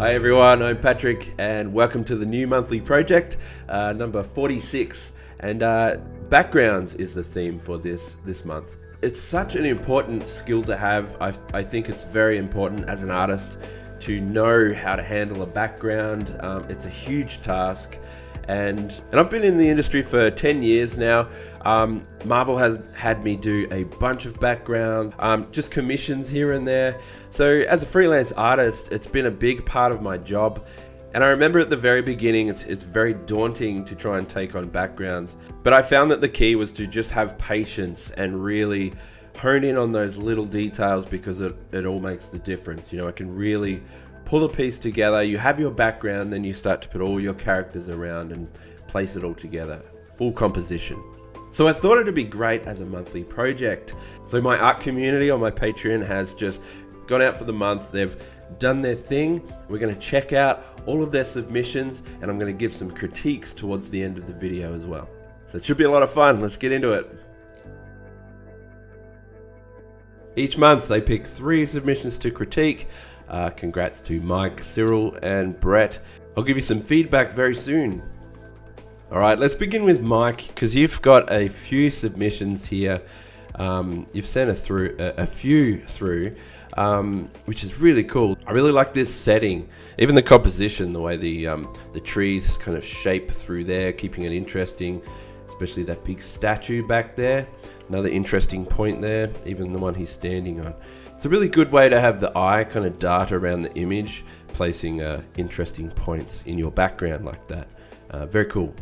Hi everyone, I'm Patrick and welcome to the new monthly project, number 46, and backgrounds is the theme for this month. It's such an important skill to have. I think it's very important as an artist to know how to handle a background. It's a huge task. And I've been in the industry for 10 years now. Marvel has had me do a bunch of backgrounds, just commissions here and there. So as a freelance artist, it's been a big part of my job. And I remember at the very beginning, it's very daunting to try and take on backgrounds. But I found that the key was to just have patience and really hone in on those little details, because it all makes the difference. You know, I can really pull a piece together. You have your background, then you start to put all your characters around and place it all together. Full composition. So I thought it'd be great as a monthly project. So my art community on my Patreon has just gone out for the month. They've done their thing. We're going to check out all of their submissions, and I'm going to give some critiques towards the end of the video as well. So it should be a lot of fun. Let's get into it. Each month they pick 3 submissions to critique. Congrats to Mike, Cyril, and Brett. I'll give you some feedback very soon. Alright, let's begin with Mike, because you've got a few submissions here. You've sent a few through, which is really cool. I really like this setting, even the composition, the way the trees kind of shape through there, keeping it interesting, especially that big statue back there. Another interesting point there, even the one he's standing on. It's a really good way to have the eye kind of dart around the image, placing interesting points in your background like that. Very cool.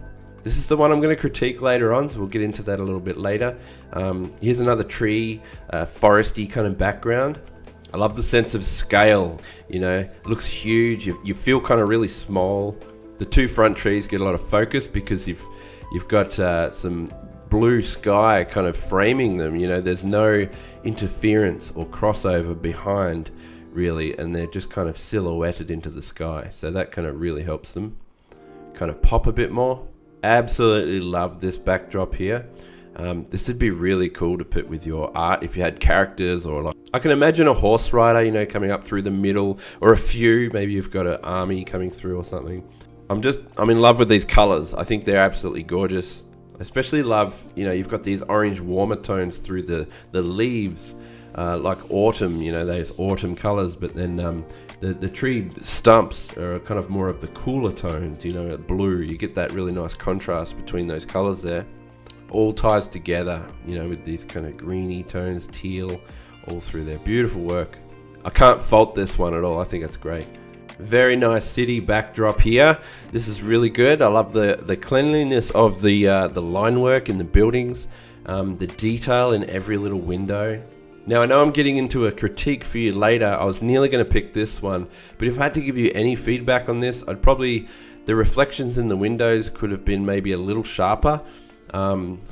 This is the one I'm going to critique later on, so we'll get into that a little bit later. Here's another tree, foresty kind of background. I love the sense of scale, you know, it looks huge, you feel kind of really small. The 2 front trees get a lot of focus because you've got some blue sky kind of framing them. You know, there's no interference or crossover behind really, and they're just kind of silhouetted into the sky, so that kind of really helps them kind of pop a bit more. Absolutely love this backdrop here. This would be really cool to put with your art if you had characters, or like, I can imagine a horse rider, you know, coming up through the middle, or a few, maybe you've got an army coming through or something. I'm in love with these colors. I think they're absolutely gorgeous. Especially love, you know, you've got these orange warmer tones through the leaves, like autumn, you know, those autumn colors, but then the tree stumps are kind of more of the cooler tones, you know, blue. You get that really nice contrast between those colors there. All ties together, you know, with these kind of greeny tones, teal, all through there. Beautiful work. I can't fault this one at all. I think it's great. Very nice city backdrop here. This is really good. I love the cleanliness of the line work in the buildings, the detail in every little window. Now I know I'm getting into a critique for you later. I was nearly going to pick this one, but if I had to give you any feedback on this, the reflections in the windows could have been maybe a little sharper,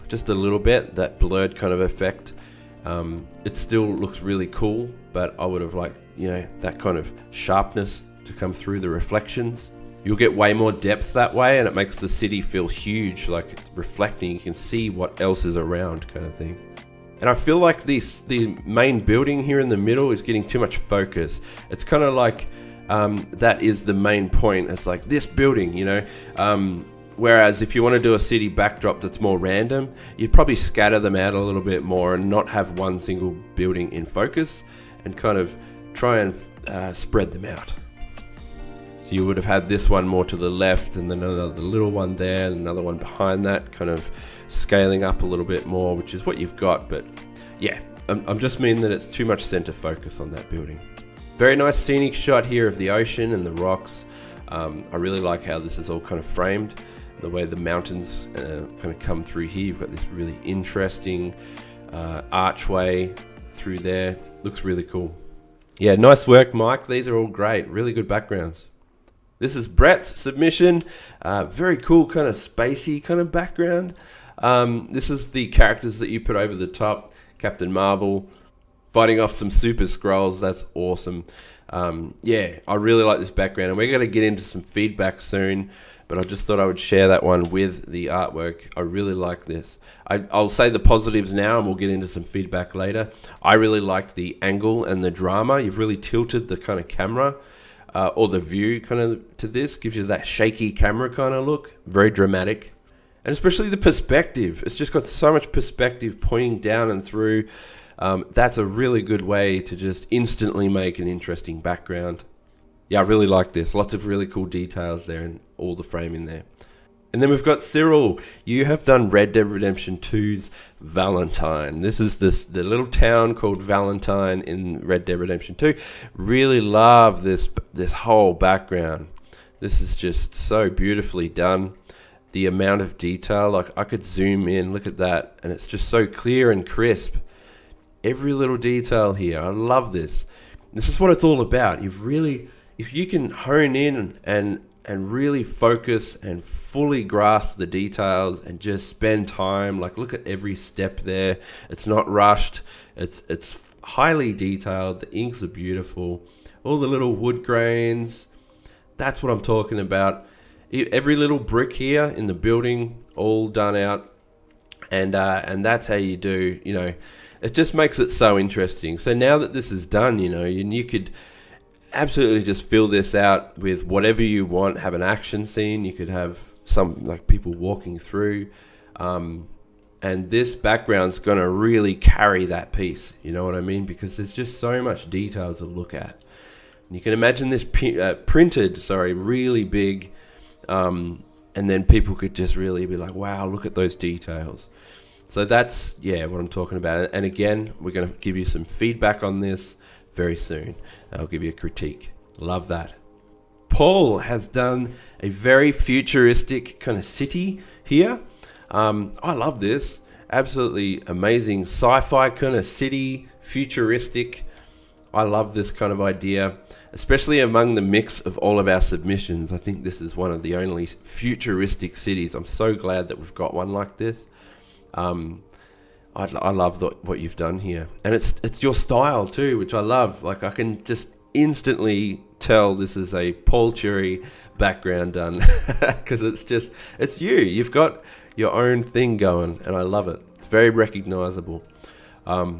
just a little bit, that blurred kind of effect. It still looks really cool, but I would have liked, you know, that kind of sharpness to come through the reflections. You'll get way more depth that way, and it makes the city feel huge, like it's reflecting. You can see what else is around, kind of thing. And I feel like the main building here in the middle is getting too much focus. It's kind of like that is the main point. It's like this building, you know. Whereas if you want to do a city backdrop that's more random, you'd probably scatter them out a little bit more and not have one single building in focus, and kind of try and spread them out. So you would have had this one more to the left, and then another little one there, and another one behind that, kind of scaling up a little bit more, which is what you've got. But yeah, I'm just meaning that it's too much center focus on that building. Very nice scenic shot here of the ocean and the rocks. I really like how this is all kind of framed, the way the mountains kind of come through here. You've got this really interesting archway through there. Looks really cool. Yeah, nice work, Mike. These are all great. Really good backgrounds. This is Brett's submission. Very cool, kind of spacey kind of background. This is the characters that you put over the top. Captain Marvel fighting off some Super Skrulls. That's awesome. Yeah, I really like this background, and we're going to get into some feedback soon, but I just thought I would share that one with the artwork. I really like this. I'll say the positives now, and we'll get into some feedback later. I really like the angle and the drama. You've really tilted the kind of camera. or the view kind of to this gives you that shaky camera kind of look, very dramatic. And especially the perspective, it's just got so much perspective pointing down and through. That's a really good way to just instantly make an interesting background. Yeah, I really like this. Lots of really cool details there and all the framing there. And then we've got Cyril. You have done Red Dead Redemption 2's Valentine. This is the little town called Valentine in Red Dead Redemption 2. Really love this whole background. This is just so beautifully done. The amount of detail, like I could zoom in, look at that, and it's just so clear and crisp. Every little detail here. I love this. This is what it's all about. If you can hone in and really focus and fully grasp the details and just spend time, like look at every step there. It's not rushed. It's highly detailed. The inks are beautiful. All the little wood grains. That's what I'm talking about. Every little brick here in the building, all done out. And that's how you do, it just makes it so interesting. So now that this is done, you could absolutely just fill this out with whatever you want. Have an action scene. You could have some like people walking through, and this background's going to really carry that piece. You know what I mean? Because there's just so much detail to look at. And you can imagine this printed, really big, and then people could just really be like, wow, look at those details. So that's, what I'm talking about. And again, we're going to give you some feedback on this very soon. I'll give you a critique. Love that. Paul has done a very futuristic kind of city here. I love this. Absolutely amazing sci-fi kind of city, futuristic. I love this kind of idea, especially among the mix of all of our submissions. I think this is one of the only futuristic cities. I'm so glad that we've got one like this. I love what you've done here, and it's your style too, which I love. Like I can just instantly tell this is a Paul Cherry background done because it's you. You've got your own thing going, and I love it. It's very recognizable. I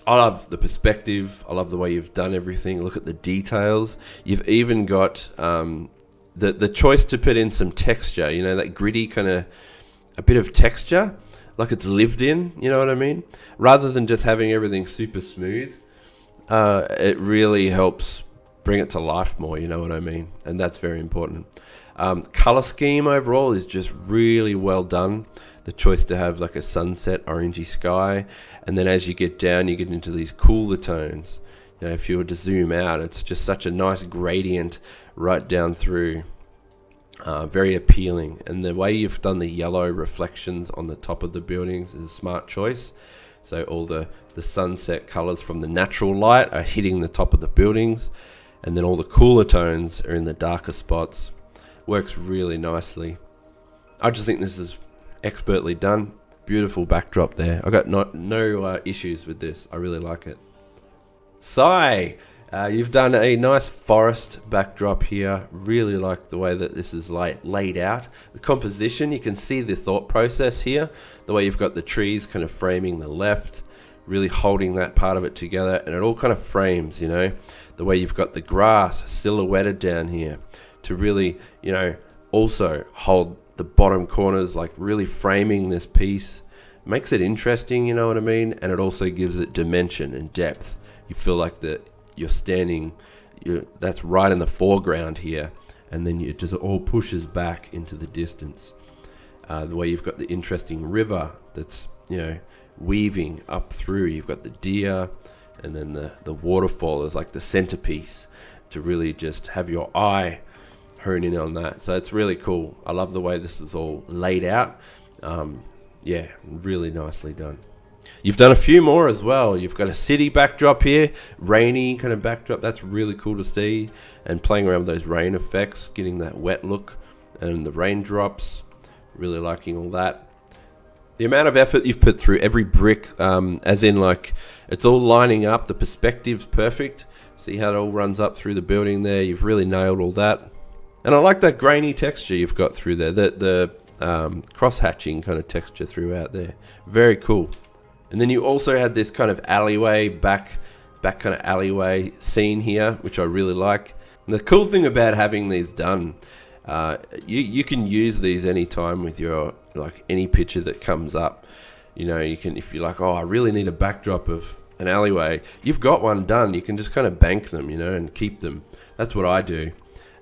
love the perspective. I love the way you've done everything. Look at the details. You've even got the choice to put in some texture. That gritty kind of a bit of texture. Like it's lived in, you know what I mean? Rather than just having everything super smooth, it really helps bring it to life more, you know what I mean? And that's very important. Color scheme overall is just really well done. The choice to have like a sunset orangey sky, and then as you get down, you get into these cooler tones. If you were to zoom out, it's just such a nice gradient right down through. Very appealing, and the way you've done the yellow reflections on the top of the buildings is a smart choice. So all the sunset colors from the natural light are hitting the top of the buildings, and then all the cooler tones are in the darker spots. Works really nicely. I just think this is expertly done. Beautiful backdrop there. I got no issues with this. I really like it. Sai, you've done a nice forest backdrop here. Really like the way that this is laid out. The composition, you can see the thought process here. The way you've got the trees kind of framing the left, really holding that part of it together, and it all kind of frames, the way you've got the grass silhouetted down here to really, also hold the bottom corners, like really framing this piece. Makes it interesting, you know what I mean? And it also gives it dimension and depth. You feel like that you're standing, that's right in the foreground here, and then it just all pushes back into the distance. The way you've got the interesting river that's, weaving up through. You've got the deer, and then the waterfall is like the centerpiece to really just have your eye hone in on that. So it's really cool. I love the way this is all laid out. Really nicely done. You've done a few more as well. You've got a city backdrop here, rainy kind of backdrop. That's really cool to see, and playing around with those rain effects, getting that wet look and the raindrops. Really liking all that. The amount of effort you've put through every brick, as in like it's all lining up. The perspective's perfect. See how it all runs up through the building there. You've really nailed all that. And I like that grainy texture you've got through there. The cross-hatching kind of texture throughout there. Very cool. And then you also had this kind of alleyway, back kind of alleyway scene here, which I really like. And the cool thing about having these done, you can use these anytime with your, like, any picture that comes up. You know, you can, if you're like, oh, I really need a backdrop of an alleyway, you've got one done. You can just kind of bank them, you know, and keep them. That's what I do.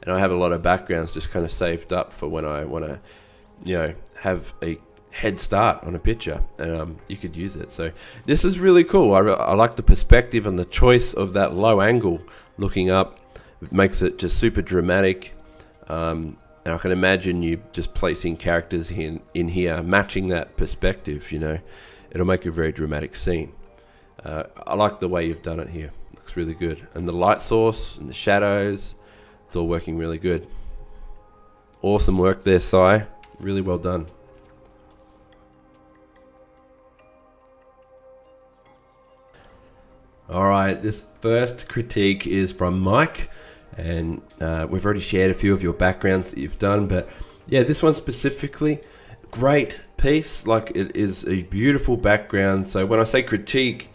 And I have a lot of backgrounds just kind of saved up for when I want to, you know, have a head start on a picture. You could use it. So this is really cool. I like the perspective and the choice of that low angle looking up. It makes it just super dramatic. And I can imagine you just placing characters in here, matching that perspective, you know. It'll make a very dramatic scene. I like the way you've done it here. Looks really good. And the light source and the shadows, it's all working really good. Awesome work there, Si. Really well done. Alright, this first critique is from Mike. And we've already shared a few of your backgrounds that you've done. But yeah, this one specifically, great piece. Like, it is a beautiful background. So when I say critique,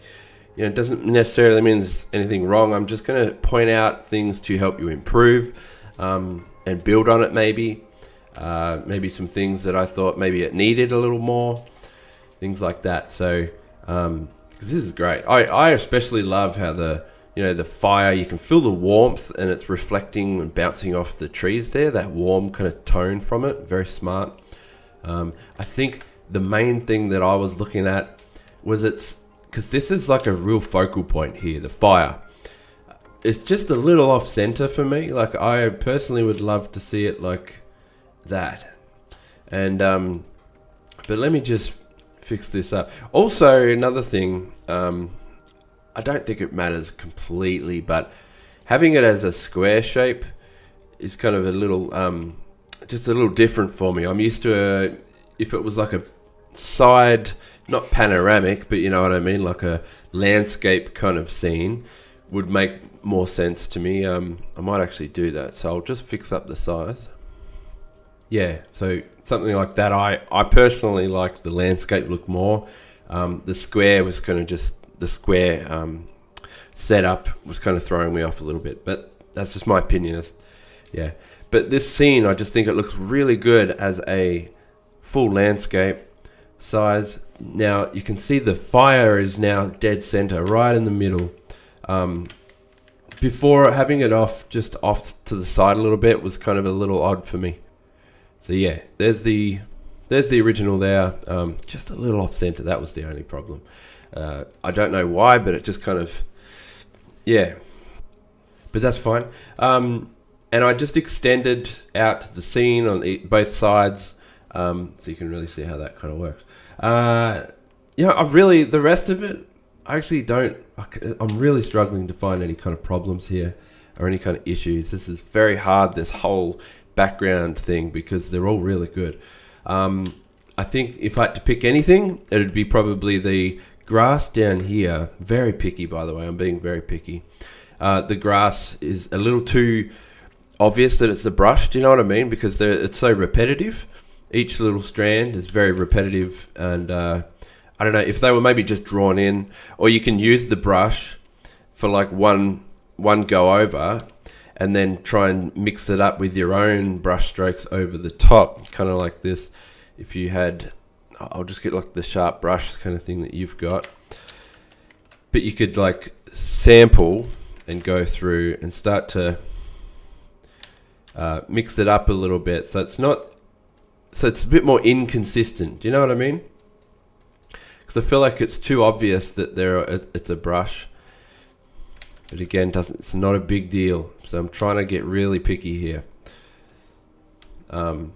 you know, it doesn't necessarily mean there's anything wrong. I'm just going to point out things to help you improve and build on it maybe. Maybe some things that I thought maybe it needed a little more. Things like that. So, because this is great. I especially love how the fire, you can feel the warmth and it's reflecting and bouncing off the trees there. That warm kind of tone from it. Very smart. I think the main thing that I was looking at was because this is like a real focal point here, the fire. It's just a little off center for me. Like, I personally would love to see it like that. And but let me just fix this up. Also, another thing, I don't think it matters completely, but having it as a square shape is kind of a little just a little different for me. I'm used to if it was like a side, not panoramic, but you know what I mean, like a landscape kind of scene would make more sense to me. I might actually do that, so I'll just fix up the size. Yeah, so something like that. I personally like the landscape look more. The square was kind of just, the square setup was kind of throwing me off a little bit, but that's just my opinion. Yeah, but this scene, I just think it looks really good as a full landscape size. Now you can see the fire is now dead center, right in the middle. Before, having it just off to the side a little bit was kind of a little odd for me. So yeah, there's the original there, just a little off center. That was the only problem. I don't know why, but it just kind of, yeah, but that's fine. And I just extended out the scene on both sides, so you can really see how that kind of works. The rest of it, I actually don't, I'm really struggling to find any kind of problems here or any kind of issues. This is very hard, this whole background thing, because they're all really good. I think if I had to pick anything, it'd be probably the grass down here. Very picky, by the way. I'm being very picky. The grass is a little too obvious that it's the brush. Do you know what I mean? Because it's so repetitive. Each little strand is very repetitive, and I don't know if they were maybe just drawn in, or you can use the brush for like one go over, and then try and mix it up with your own brush strokes over the top, kind of like this. If you had, I'll just get like the sharp brush kind of thing that you've got, but you could like sample and go through and start to mix it up a little bit, so it's a bit more inconsistent. Do you know what I mean? Because I feel like it's too obvious that it's a brush. But again, it's not a big deal. So I'm trying to get really picky here. And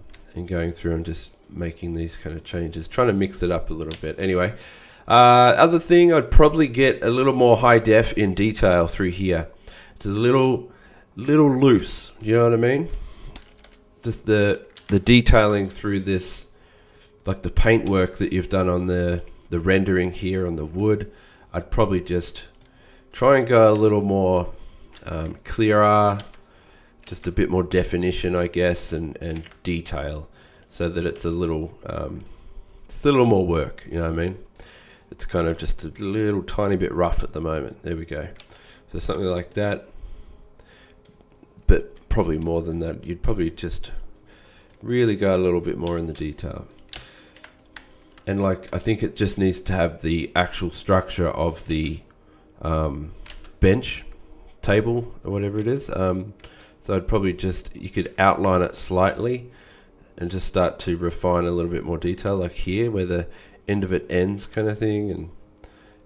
going through and just making these kind of changes. Trying to mix it up a little bit. Anyway, other thing, I'd probably get a little more high def in detail through here. It's a little loose. You know what I mean? Just the detailing through this, like the paintwork that you've done on the rendering here on the wood. I'd probably just try and go a little more clearer, just a bit more definition, I guess, and detail, so that it's a little more work. You know what I mean? It's kind of just a little tiny bit rough at the moment. There we go. So something like that. But probably more than that. You'd probably just really go a little bit more in the detail. And like, I think it just needs to have the actual structure of the bench, table, or whatever it is. So I'd probably just, you could outline it slightly and just start to refine a little bit more detail, like here where the end of it ends kind of thing, and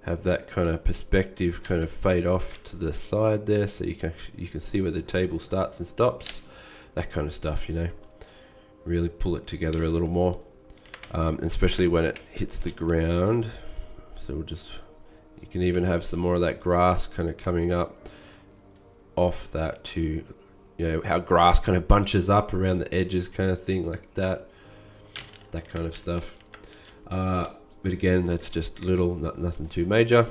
have that kind of perspective kind of fade off to the side there, so you can see where the table starts and stops, that kind of stuff, you know. Really pull it together a little more, especially when it hits the ground. So we'll just, you can even have some more of that grass kind of coming up off that to, you know, how grass kind of bunches up around the edges kind of thing, like that kind of stuff. But again, that's just little, nothing too major.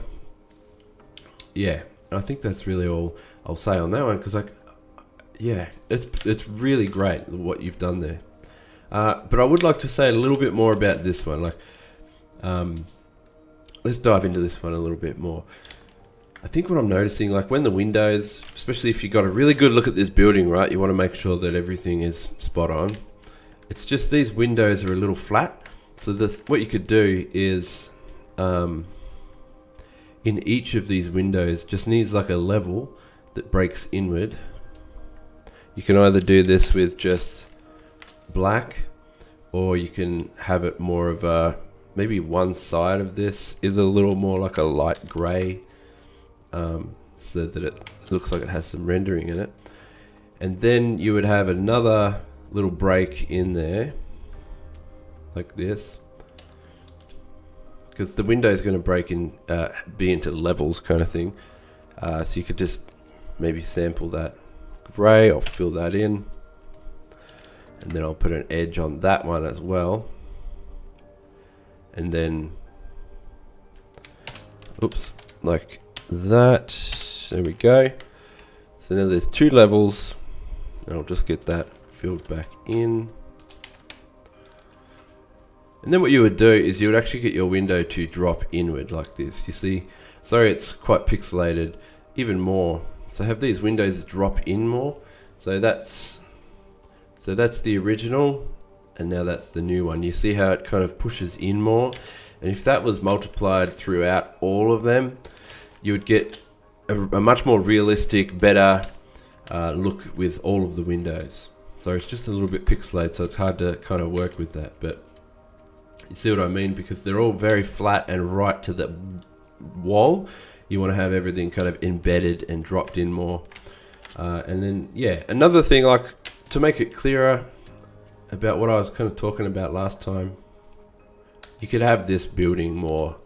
Yeah, I think that's really all I'll say on that one, because like, yeah, it's really great what you've done there. But I would like to say a little bit more about this one. Like, let's dive into this one a little bit more. I think what I'm noticing, like when the windows, especially if you got a really good look at this building, right, you want to make sure that everything is spot on. It's just these windows are a little flat. So what you could do is, in each of these windows, just needs like a level that breaks inward. You can either do this with just black, or you can have it more of a, maybe one side of this is a little more like a light grey, so that it looks like it has some rendering in it. And then you would have another little break in there like this, because the window is going to break in, be into levels kind of thing. So you could just maybe sample that grey, or fill that in, and then I'll put an edge on that one as well, and then oops, like that. There we go. So now there's two levels, and I'll just get that filled back in. And then what you would do is you would actually get your window to drop inward like this. You see, sorry, it's quite pixelated even more. So have these windows drop in more. So that's the original, and now that's the new one. You see how it kind of pushes in more, and if that was multiplied throughout all of them, you would get a much more realistic, better look with all of the windows. So it's just a little bit pixelated, so it's hard to kind of work with that, but you see what I mean? Because they're all very flat and right to the wall. You want to have everything kind of embedded and dropped in more. And then, yeah, another thing, like to make it clearer about what I was kind of talking about last time, you could have this building more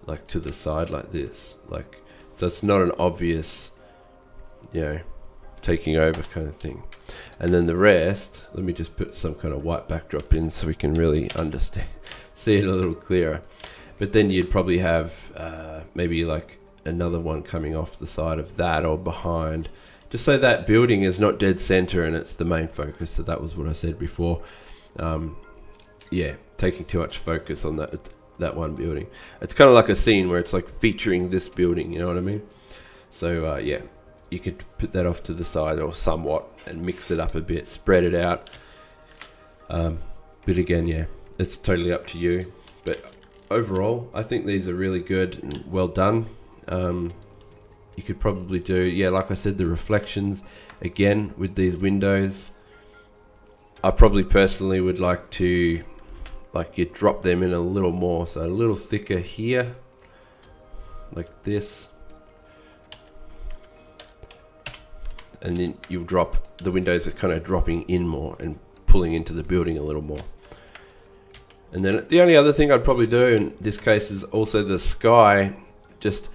like to the side like this. Like, so it's not an obvious, you know, taking over kind of thing. And then the rest, let me just put some kind of white backdrop in so we can really understand, see it a little clearer. But then you'd probably have maybe like another one coming off the side of that or behind, just so that building is not dead center and it's the main focus. So that was what I said before. Yeah, taking too much focus on that one building. It's kind of like a scene where it's like featuring this building, you know what I mean? So yeah, you could put that off to the side or somewhat and mix it up a bit, spread it out. But again, yeah, it's totally up to you. But overall, I think these are really good and well done. You could probably do, yeah, like I said, the reflections again with these windows. I probably personally would like to, like, you drop them in a little more, so a little thicker here, like this. And then you'll drop, the windows are kind of dropping in more and pulling into the building a little more. And then the only other thing I'd probably do in this case is also the sky. Just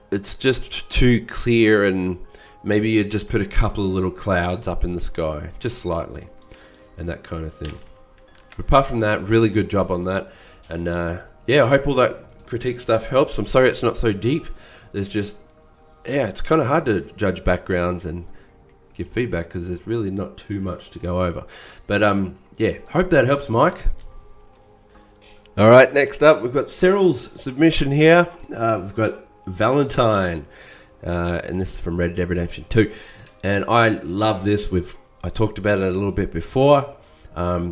it's just too clear, and maybe you just put a couple of little clouds up in the sky, just slightly, and that kind of thing. But apart from that, really good job on that. And yeah, I hope all that critique stuff helps. I'm sorry it's not so deep. There's just, yeah, it's kind of hard to judge backgrounds and give feedback because there's really not too much to go over. But yeah, hope that helps, Mike. All right, next up, we've got Cyril's submission here. We've got Valentine, and this is from Red Dead Redemption 2. And I love this. I talked about it a little bit before.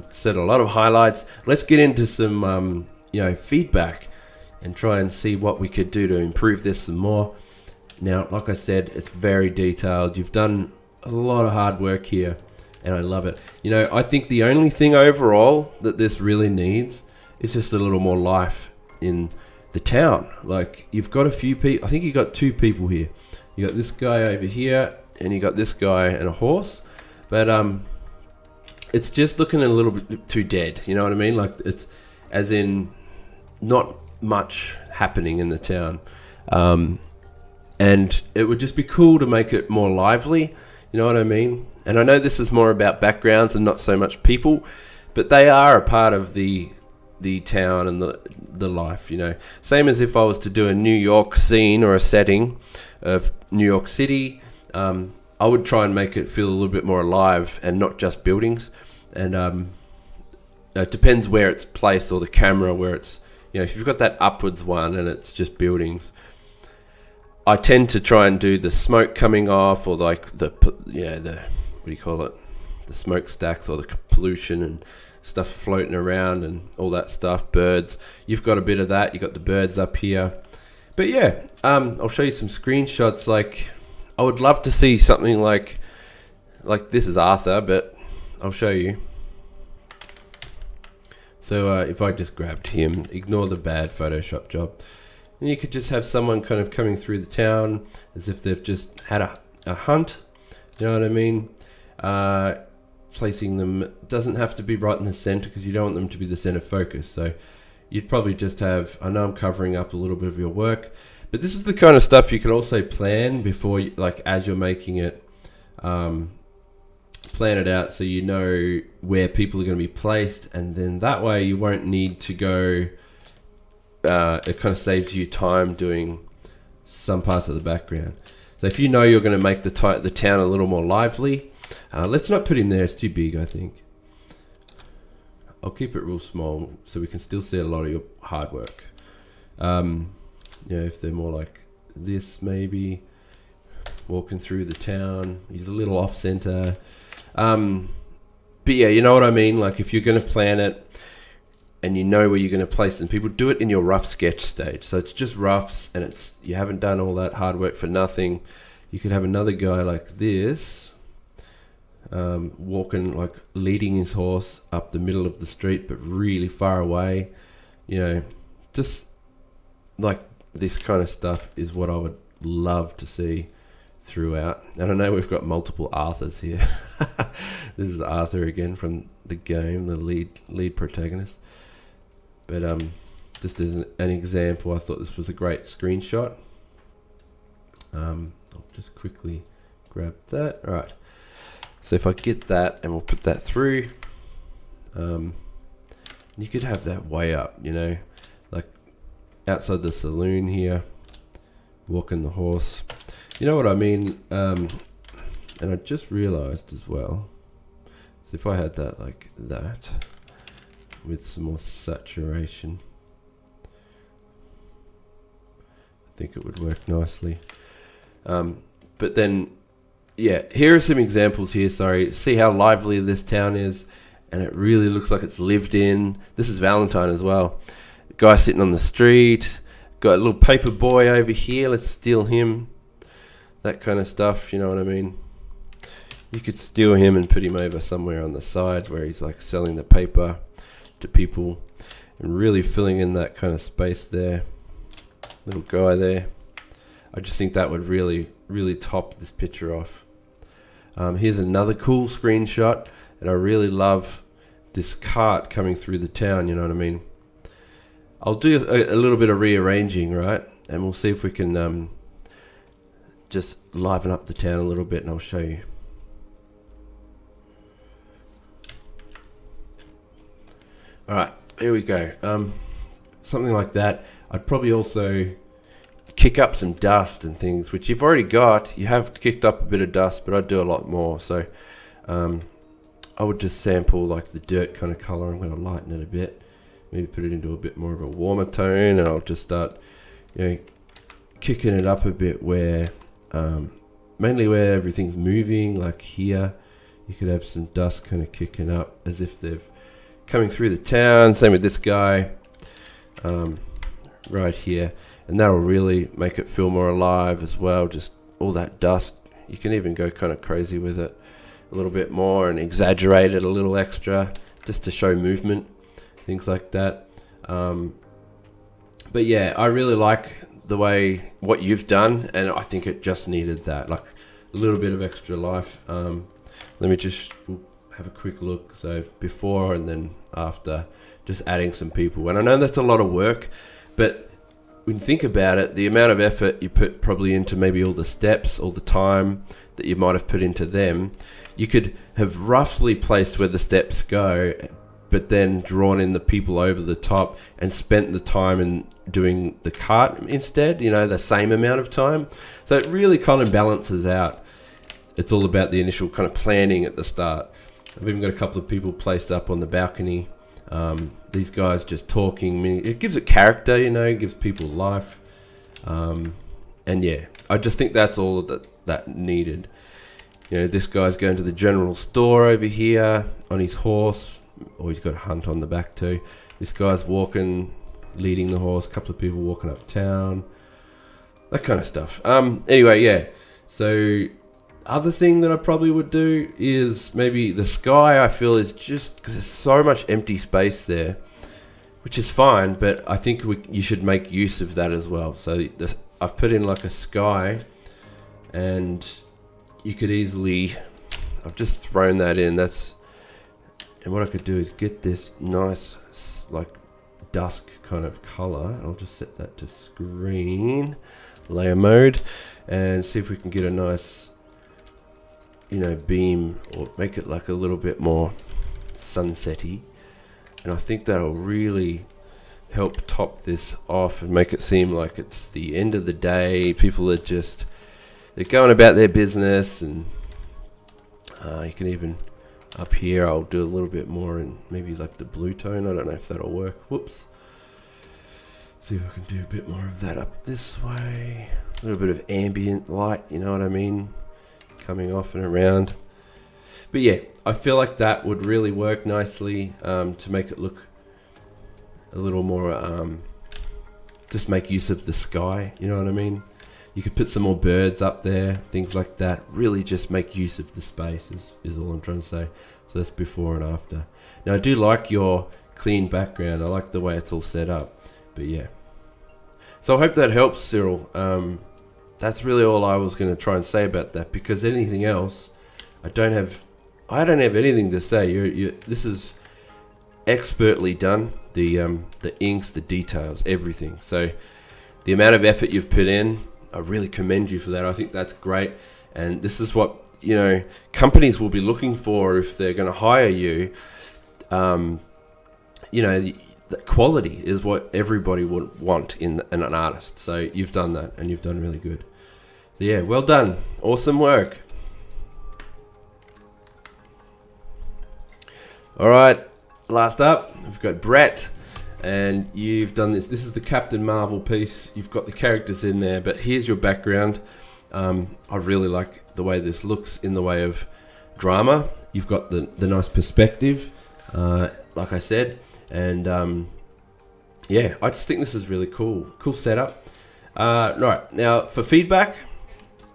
Said a lot of highlights. Let's get into some feedback and try and see what we could do to improve this some more. Now, like I said, it's very detailed. You've done a lot of hard work here, and I love it. I think the only thing overall that this really needs is just a little more life in the town. Like, you've got a few people. I think you got 2 people here. You got this guy over here, and you got this guy and a horse. But it's just looking a little bit too dead. You know what I mean? Like, it's as in not much happening in the town. And it would just be cool to make it more lively. You know what I mean? And I know this is more about backgrounds and not so much people, but they are a part of the town and the life. Same as if I was to do a New York scene or a setting of New York City. I would try and make it feel a little bit more alive and not just buildings. And it depends where it's placed, or the camera where it's, if you've got that upwards one and it's just buildings, I tend to try and do the smoke coming off, or like the what do you call it? The smokestacks, or the pollution and stuff floating around and all that stuff. Birds. You've got a bit of that. You got the birds up here. But yeah, I'll show you some screenshots. Like, I would love to see something like this is Arthur, but I'll show you. So if I just grabbed him, ignore the bad Photoshop job. And you could just have someone kind of coming through the town as if they've just had a hunt. You know what I mean? Placing them doesn't have to be right in the center, because you don't want them to be the center focus. So you'd probably just have, I know I'm covering up a little bit of your work, but this is the kind of stuff you could also plan before, as you're making it, plan it out so you know where people are going to be placed, and then that way you won't need to go. It kind of saves you time doing some parts of the background. So if you know you're going to make the town a little more lively, let's not put him there. It's too big, I think. I'll keep it real small so we can still see a lot of your hard work. If they're more like this, maybe walking through the town. He's a little off center. But yeah, you know what I mean? Like, if you're going to plan it, and you know where you're going to place them, people do it in your rough sketch stage. So it's just roughs, and you haven't done all that hard work for nothing. You could have another guy like this, walking, like leading his horse up the middle of the street, but really far away. Just like this kind of stuff is what I would love to see throughout. And I know we've got multiple Arthurs here. This is Arthur again from the game, the lead protagonist. But just as an example, I thought this was a great screenshot. I'll just quickly grab that. All right. So if I get that, and we'll put that through, you could have that way up, like outside the saloon here, walking the horse. You know what I mean? And I just realized as well, so if I had that like that, with some more saturation, I think it would work nicely. But then, yeah, here are some examples here. Sorry, see how lively this town is, and it really looks like it's lived in. This is Valentine as well. Guy sitting on the street, got a little paper boy over here. Let's steal him. That kind of stuff, you know what I mean? You could steal him and put him over somewhere on the side where he's like selling the paper to people, and really filling in that kind of space there. Little guy there. I just think that would really, really top this picture off. Here's another cool screenshot, and I really love this cart coming through the town, you know what I mean? I'll do a little bit of rearranging, right? And we'll see if we can just liven up the town a little bit, and I'll show you. Alright, here we go. Something like that. I'd probably also kick up some dust and things, which you've already got. You have kicked up a bit of dust, but I'd do a lot more. So I would just sample like the dirt kind of color. I'm going to lighten it a bit. Maybe put it into a bit more of a warmer tone, and I'll just start, kicking it up a bit where mainly where everything's moving, like here. You could have some dust kind of kicking up as if they've coming through the town. Same with this guy right here. And that'll really make it feel more alive as well. Just all that dust. You can even go kind of crazy with it a little bit more and exaggerate it a little extra just to show movement, things like that. But yeah, I really like the way what you've done, and I think it just needed that, like a little bit of extra life. Let me just have a quick look. So before and then after, just adding some people. And I know that's a lot of work, but when you think about it, the amount of effort you put probably into maybe all the steps, all the time that you might have put into them, you could have roughly placed where the steps go, but then drawn in the people over the top and spent the time in doing the cart instead, you know, the same amount of time. So it really kind of balances out. It's all about the initial kind of planning at the start. I've even got a couple of people placed up on the balcony. These guys just talking. It gives it character, you know, it gives people life. And yeah, I just think that's all that needed. You know, this guy's going to the general store over here on his horse. Or he's got a hunt on the back too. This guy's walking, leading the horse. A couple of people walking uptown. That kind of stuff. Anyway, yeah. So other thing that I probably would do is maybe the sky. I feel is just because there's so much empty space there, which is fine. But I think you should make use of that as well. So I've put in like a sky, and you could easily. I've just thrown that in. And what I could do is get this nice, like, dusk kind of color. I'll just set that to screen, layer mode, and see if we can get a nice, you know, beam, or make it like a little bit more sunsetty. And I think that'll really help top this off and make it seem like it's the end of the day. People are they're going about their business, and you can even... Up here, I'll do a little bit more in maybe like the blue tone. I don't know if that'll work. Whoops. See if I can do a bit more of that up this way. A little bit of ambient light, you know what I mean? Coming off and around. But yeah, I feel like that would really work nicely to make it look a little more, just make use of the sky, you know what I mean? You could put some more birds up there, things like that. Really just make use of the space is all I'm trying to say. So that's before and after. Now I do like your clean background. I like the way it's all set up. But yeah. So I hope that helps, Cyril. That's really all I was going to try and say about that, because anything else, I don't have anything to say. This is expertly done. The inks, the details, everything. So the amount of effort you've put in, I really commend you for that. I think that's great. And this is what, you know, companies will be looking for if they're going to hire you. You know, the quality is what everybody would want in an artist. So you've done that, and you've done really good. So yeah, well done. Awesome work. All right, last up, we've got Brett. And you've done this. This is the Captain Marvel piece. You've got the characters in there, but here's your background. I really like the way this looks in the way of drama. You've got the nice perspective, like I said. And yeah, I just think this is really cool. Cool setup. Right, now for feedback,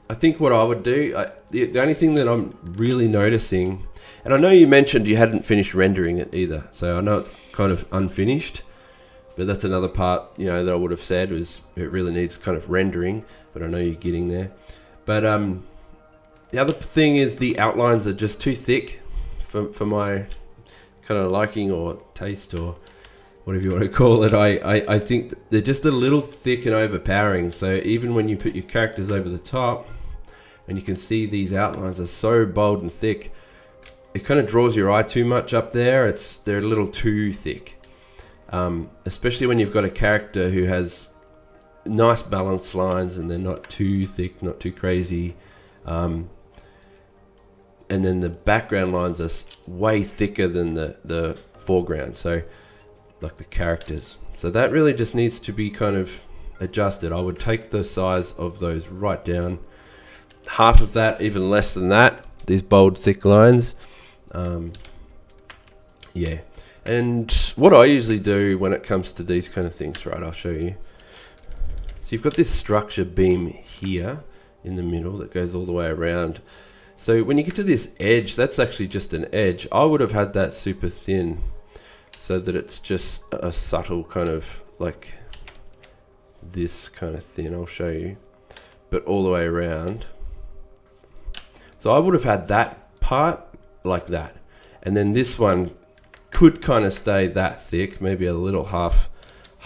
I think what I would do, the only thing that I'm really noticing, and I know you mentioned you hadn't finished rendering it either, so I know it's kind of unfinished. But that's another part, you know, that I would have said was it really needs kind of rendering, but I know you're getting there. But the other thing is the outlines are just too thick for my kind of liking or taste or whatever you want to call it. I think they're just a little thick and overpowering. So even when you put your characters over the top and you can see these outlines are so bold and thick, it kind of draws your eye too much up there. They're a little too thick. Especially when you've got a character who has nice balanced lines and they're not too thick, not too crazy. And then the background lines are way thicker than the foreground, so like the characters. So that really just needs to be kind of adjusted. I would take the size of those right down half of that, even less than that, these bold thick lines. Yeah, and what I usually do when it comes to these kind of things, right, I'll show you. So you've got this structure beam here in the middle that goes all the way around. So when you get to this edge, that's actually just an edge. I would have had that super thin so that it's just a subtle kind of like this kind of thin. I'll show you, but all the way around. So I would have had that part like that, and then this one could kind of stay that thick, maybe a little half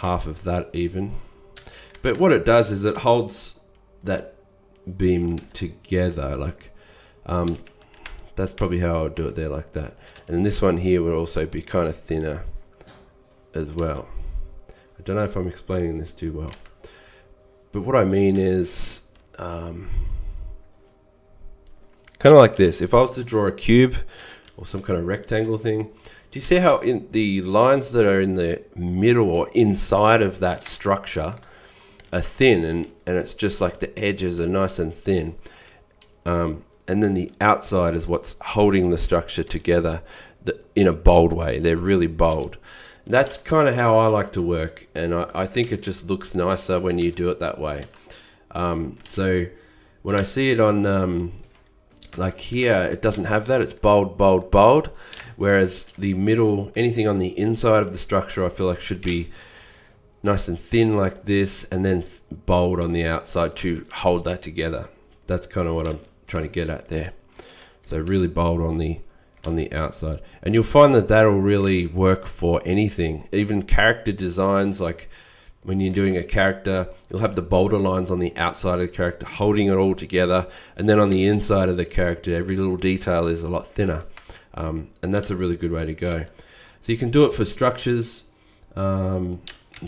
of that even. But what it does is it holds that beam together, like that's probably how I would do it there, like that. And this one here would also be kind of thinner as well. I don't know if I'm explaining this too well, but what I mean is kind of like this. If I was to draw a cube or some kind of rectangle thing, do you see how in the lines that are in the middle or inside of that structure are thin, and it's just like the edges are nice and thin, and then the outside is what's holding the structure together in a bold way. They're really bold. That's kind of how I like to work, and I think it just looks nicer when you do it that way. So when I see it on like here, it doesn't have that. It's bold, bold, bold. Whereas the middle, anything on the inside of the structure, I feel like should be nice and thin like this, and then bold on the outside to hold that together. That's kind of what I'm trying to get at there. So really bold on the outside, and you'll find that that'll really work for anything, even character designs. Like when you're doing a character, you'll have the bolder lines on the outside of the character holding it all together, and then on the inside of the character, every little detail is a lot thinner. And that's a really good way to go. So you can do it for structures, and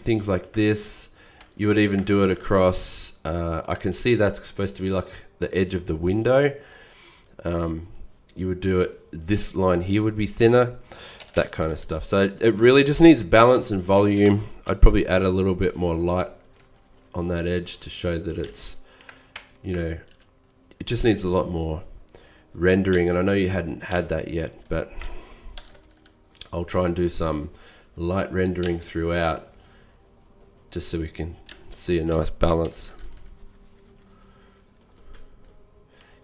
things like this. You would even do it across, I can see that's supposed to be like the edge of the window. You would do it, this line here would be thinner, that kind of stuff. So it really just needs balance and volume. I'd probably add a little bit more light on that edge to show that it's, you know, it just needs a lot more rendering, and I know you hadn't had that yet, but I'll try and do some light rendering throughout just so we can see a nice balance.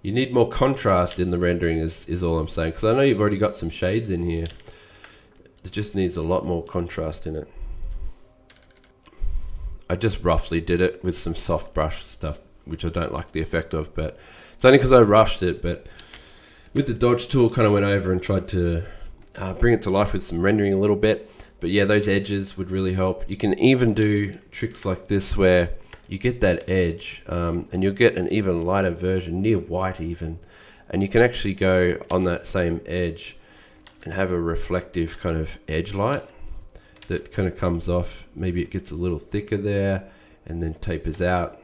You need more contrast in the rendering is all I'm saying, because I know you've already got some shades in here. It just needs a lot more contrast in it. I just roughly did it with some soft brush stuff, which I don't like the effect of, but it's only because I rushed it. But with the dodge tool, kind of went over and tried to bring it to life with some rendering a little bit. But yeah, those edges would really help. You can even do tricks like this where you get that edge, and you'll get an even lighter version, near white even, and you can actually go on that same edge and have a reflective kind of edge light that kind of comes off. Maybe it gets a little thicker there and then tapers out.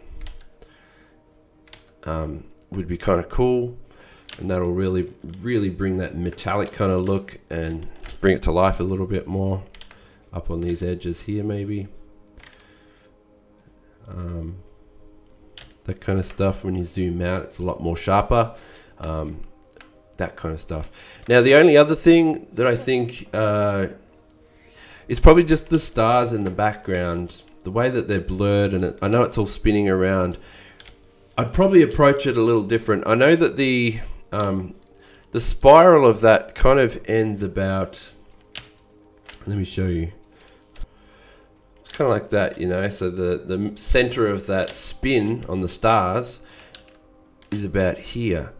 Would be kind of cool, and that'll really bring that metallic kind of look and bring it to life a little bit more up on these edges here maybe. That kind of stuff. When you zoom out, it's a lot more sharper. That kind of stuff. Now the only other thing that I think is probably just the stars in the background, the way that they're blurred, and I know it's all spinning around. I'd probably approach it a little different. I know that the spiral of that kind of ends about, let me show you. It's kind of like that, you know, so the center of that spin on the stars is about here.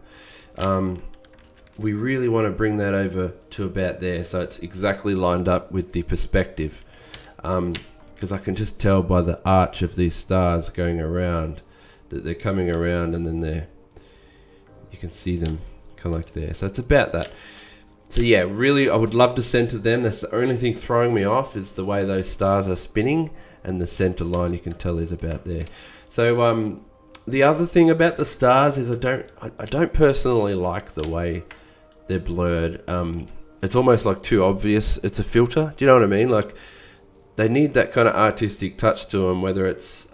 We really want to bring that over to about there, so it's exactly lined up with the perspective, because I can just tell by the arch of these stars going around that they're coming around, and then you can see them kind of like there. So it's about that. So yeah, really I would love to center them. That's the only thing throwing me off, is the way those stars are spinning, and the center line you can tell is about there. So the other thing about the stars is I don't personally like the way they're blurred. It's almost like too obvious it's a filter. Do you know what I mean? Like, they need that kind of artistic touch to them, whether it's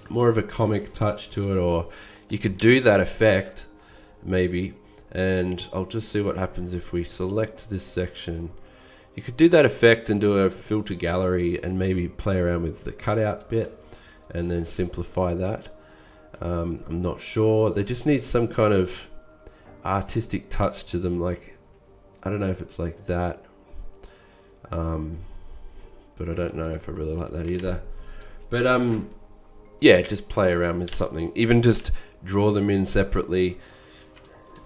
more of a comic touch to it, or you could do that effect maybe, and I'll just see what happens if we select this section. You could do that effect and do a filter gallery and maybe play around with the cutout bit and then simplify that. I'm not sure. They just need some kind of artistic touch to them, like I don't know if it's like that, but I don't know if I really like that either. But yeah, just play around with something, even just draw them in separately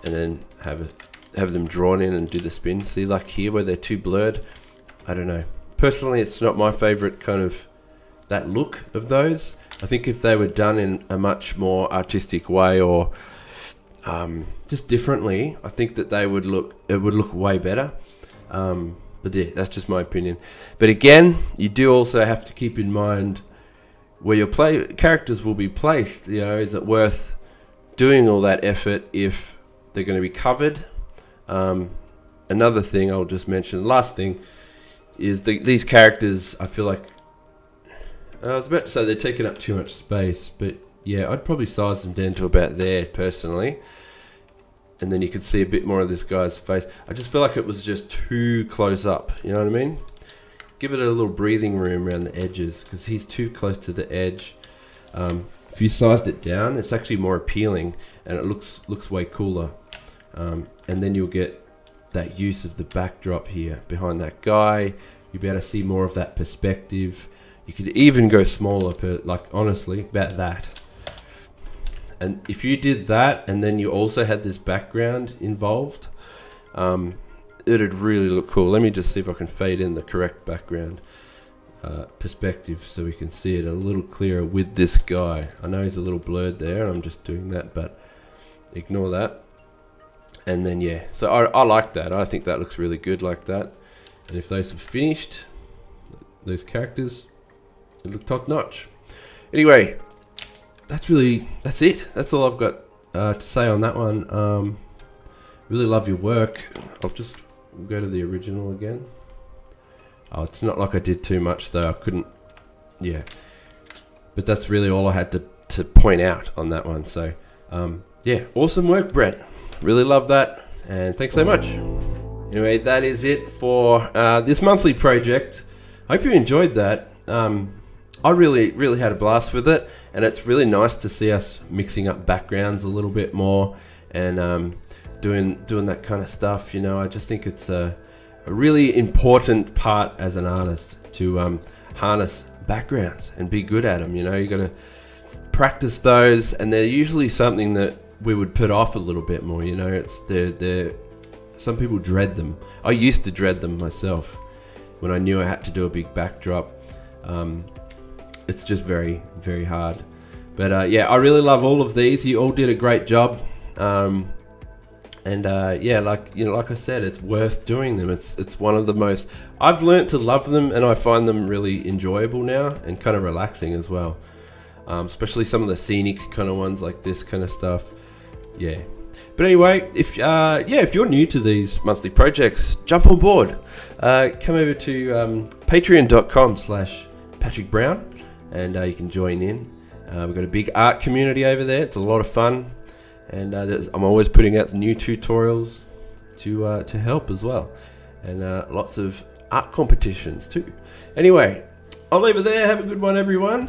and then have them drawn in and do the spin. See, like here where they're too blurred, I don't know, personally it's not my favorite kind of that look of those. I think if they were done in a much more artistic way, or just differently, I think that it would look way better. But yeah, that's just my opinion. But again, you do also have to keep in mind where your characters will be placed. You know, is it worth doing all that effort if they're going to be covered? Another thing I'll just mention, last thing, is these characters, I feel like, I was about to say they're taking up too much space, but yeah, I'd probably size them down to about there personally. And then you could see a bit more of this guy's face. I just feel like it was just too close up, you know what I mean? Give it a little breathing room around the edges, because he's too close to the edge. If you sized it down, it's actually more appealing and it looks way cooler. And then you'll get that use of the backdrop here behind that guy. You'll be able to see more of that perspective. You could even go smaller, like honestly, about that. And if you did that and then you also had this background involved, it'd really look cool. Let me just see if I can fade in the correct background perspective so we can see it a little clearer with this guy. I know he's a little blurred there, I'm just doing that, but ignore that. And then yeah, so I like that. I think that looks really good like that. And if those are finished, those characters, it look top notch. Anyway, that's it. That's all I've got to say on that one. Really love your work. I'll just go to the original again. Oh, it's not like I did too much though. I couldn't, yeah. But that's really all I had to point out on that one. So yeah, awesome work, Brett. Really love that, and thanks so much. Anyway, that is it for this monthly project. I hope you enjoyed that. I really had a blast with it, and it's really nice to see us mixing up backgrounds a little bit more and doing that kind of stuff. You know, I just think it's a really important part as an artist to harness backgrounds and be good at them. You know, you got to practice those, and they're usually something that we would put off a little bit more. You know, they're some people dread them. I used to dread them myself when I knew I had to do a big backdrop. It's just very, very hard. But yeah, I really love all of these. You all did a great job. Yeah, like I said, it's worth doing them. It's one of the most, I've learnt to love them, and I find them really enjoyable now and kind of relaxing as well. Especially some of the scenic kind of ones like this kind of stuff. Yeah. But anyway, if you're new to these monthly projects, jump on board. Come over to patreon.com/Patrick Brown, and you can join in. We've got a big art community over there. It's a lot of fun, and I'm always putting out new tutorials to help as well, and lots of art competitions too. Anyway, I'll leave it there. Have a good one, everyone.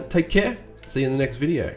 Take care. See you in the next video.